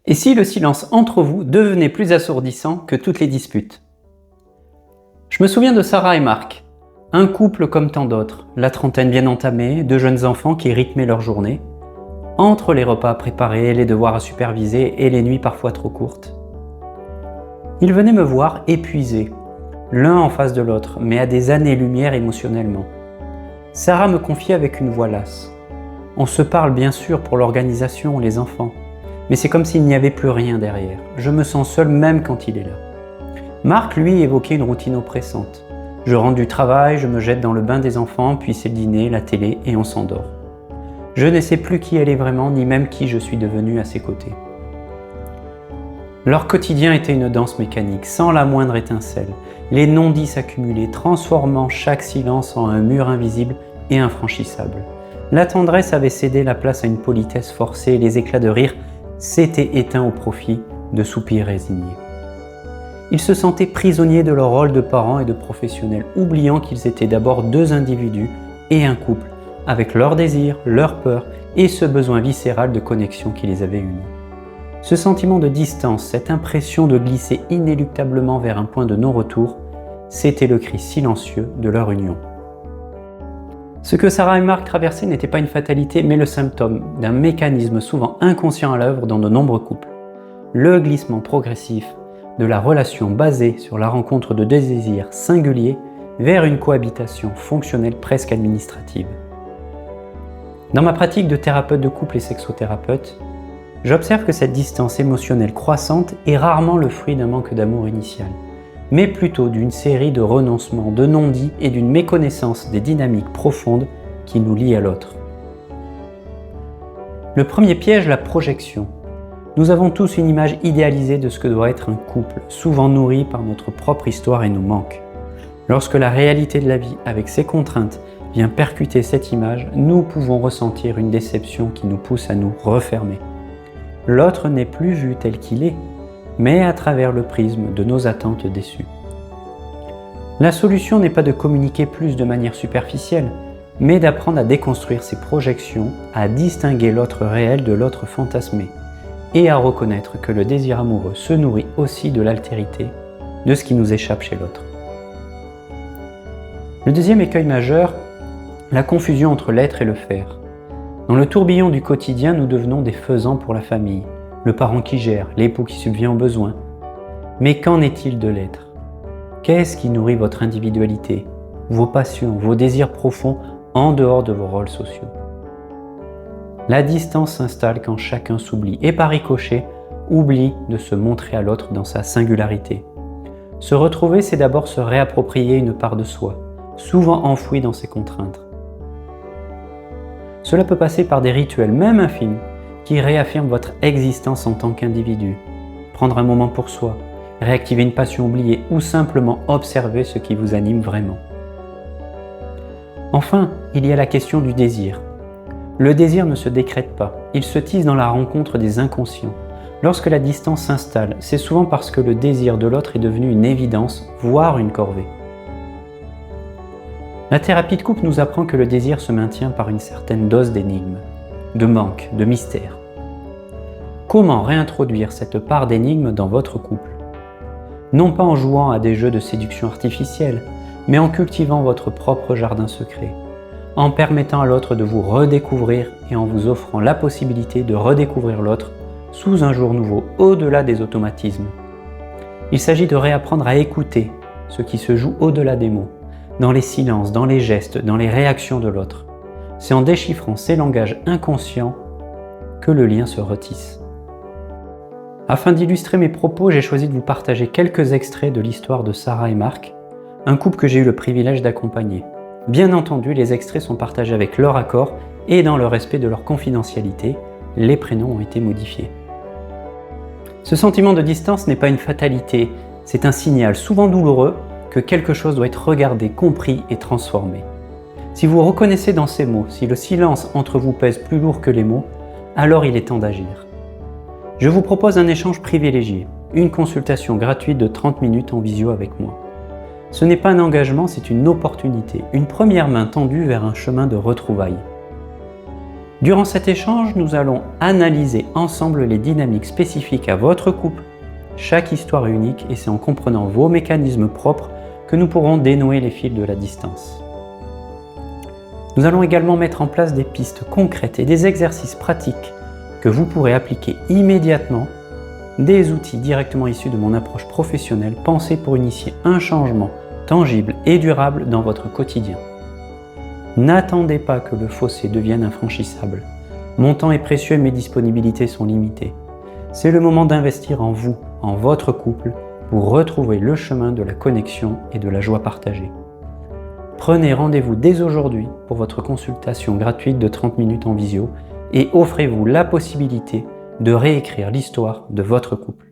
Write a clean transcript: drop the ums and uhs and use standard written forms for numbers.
Et si le silence entre vous devenait plus assourdissant que toutes les disputes? Je me souviens de Sarah et Marc, un couple comme tant d'autres, la trentaine bien entamée, deux jeunes enfants qui rythmaient leur journée, entre les repas à préparer, les devoirs à superviser et les nuits parfois trop courtes. Ils venaient me voir épuisés, l'un en face de l'autre, mais à des années-lumière émotionnellement. Sarah me confiait avec une voix lasse. On se parle bien sûr pour l'organisation, les enfants, mais c'est comme s'il n'y avait plus rien derrière. Je me sens seul même quand il est là. Marc, lui, évoquait une routine oppressante. Je rentre du travail, je me jette dans le bain des enfants, puis c'est le dîner, la télé et on s'endort. Je ne sais plus qui elle est vraiment, ni même qui je suis devenu à ses côtés. Leur quotidien était une danse mécanique, sans la moindre étincelle. Les non-dits s'accumulaient, transformant chaque silence en un mur invisible et infranchissable. La tendresse avait cédé la place à une politesse forcée et les éclats de rire s'étaient éteints au profit de soupirs résignés. Ils se sentaient prisonniers de leur rôle de parents et de professionnels, oubliant qu'ils étaient d'abord deux individus et un couple, avec leurs désirs, leurs peurs et ce besoin viscéral de connexion qui les avait unis. Ce sentiment de distance, cette impression de glisser inéluctablement vers un point de non-retour, c'était le cri silencieux de leur union. Ce que Sarah et Marc traversaient n'était pas une fatalité, mais le symptôme d'un mécanisme souvent inconscient à l'œuvre dans de nombreux couples. Le glissement progressif de la relation basée sur la rencontre de deux désirs singuliers vers une cohabitation fonctionnelle presque administrative. Dans ma pratique de thérapeute de couple et sexothérapeute, j'observe que cette distance émotionnelle croissante est rarement le fruit d'un manque d'amour initial, mais plutôt d'une série de renoncements, de non-dits et d'une méconnaissance des dynamiques profondes qui nous lient à l'autre. Le premier piège, la projection. Nous avons tous une image idéalisée de ce que doit être un couple, souvent nourrie par notre propre histoire et nos manques. Lorsque la réalité de la vie, avec ses contraintes, vient percuter cette image, nous pouvons ressentir une déception qui nous pousse à nous refermer. L'autre n'est plus vu tel qu'il est, mais à travers le prisme de nos attentes déçues. La solution n'est pas de communiquer plus de manière superficielle, mais d'apprendre à déconstruire ses projections, à distinguer l'autre réel de l'autre fantasmé, et à reconnaître que le désir amoureux se nourrit aussi de l'altérité, de ce qui nous échappe chez l'autre. Le deuxième écueil majeur, la confusion entre l'être et le faire. Dans le tourbillon du quotidien, nous devenons des faisans pour la famille, le parent qui gère, l'époux qui subvient aux besoins. Mais qu'en est-il de l'être? Qu'est-ce qui nourrit votre individualité, vos passions, vos désirs profonds en dehors de vos rôles sociaux? La distance s'installe quand chacun s'oublie et par ricochet, oublie de se montrer à l'autre dans sa singularité. Se retrouver, c'est d'abord se réapproprier une part de soi, souvent enfouie dans ses contraintes. Cela peut passer par des rituels, même infimes, qui réaffirment votre existence en tant qu'individu. Prendre un moment pour soi, réactiver une passion oubliée ou simplement observer ce qui vous anime vraiment. Enfin, il y a la question du désir. Le désir ne se décrète pas, il se tisse dans la rencontre des inconscients. Lorsque la distance s'installe, c'est souvent parce que le désir de l'autre est devenu une évidence, voire une corvée. La thérapie de couple nous apprend que le désir se maintient par une certaine dose d'énigme, de manque, de mystère. Comment réintroduire cette part d'énigme dans votre couple? Non pas en jouant à des jeux de séduction artificielle, mais en cultivant votre propre jardin secret, en permettant à l'autre de vous redécouvrir et en vous offrant la possibilité de redécouvrir l'autre sous un jour nouveau, au-delà des automatismes. Il s'agit de réapprendre à écouter ce qui se joue au-delà des mots, dans les silences, dans les gestes, dans les réactions de l'autre. C'est en déchiffrant ces langages inconscients que le lien se retisse. Afin d'illustrer mes propos, j'ai choisi de vous partager quelques extraits de l'histoire de Sarah et Marc, un couple que j'ai eu le privilège d'accompagner. Bien entendu, les extraits sont partagés avec leur accord et dans le respect de leur confidentialité, les prénoms ont été modifiés. Ce sentiment de distance n'est pas une fatalité, c'est un signal souvent douloureux que quelque chose doit être regardé, compris et transformé. Si vous reconnaissez dans ces mots, si le silence entre vous pèse plus lourd que les mots, alors il est temps d'agir. Je vous propose un échange privilégié, une consultation gratuite de 30 minutes en visio avec moi. Ce n'est pas un engagement, c'est une opportunité, une première main tendue vers un chemin de retrouvailles. Durant cet échange, nous allons analyser ensemble les dynamiques spécifiques à votre couple. Chaque histoire est unique et c'est en comprenant vos mécanismes propres que nous pourrons dénouer les fils de la distance. Nous allons également mettre en place des pistes concrètes et des exercices pratiques que vous pourrez appliquer immédiatement, des outils directement issus de mon approche professionnelle pensés pour initier un changement tangible et durable dans votre quotidien. N'attendez pas que le fossé devienne infranchissable. Mon temps est précieux et mes disponibilités sont limitées. C'est le moment d'investir en vous, en votre couple, pour retrouver le chemin de la connexion et de la joie partagée. Prenez rendez-vous dès aujourd'hui pour votre consultation gratuite de 30 minutes en visio et offrez-vous la possibilité de réécrire l'histoire de votre couple.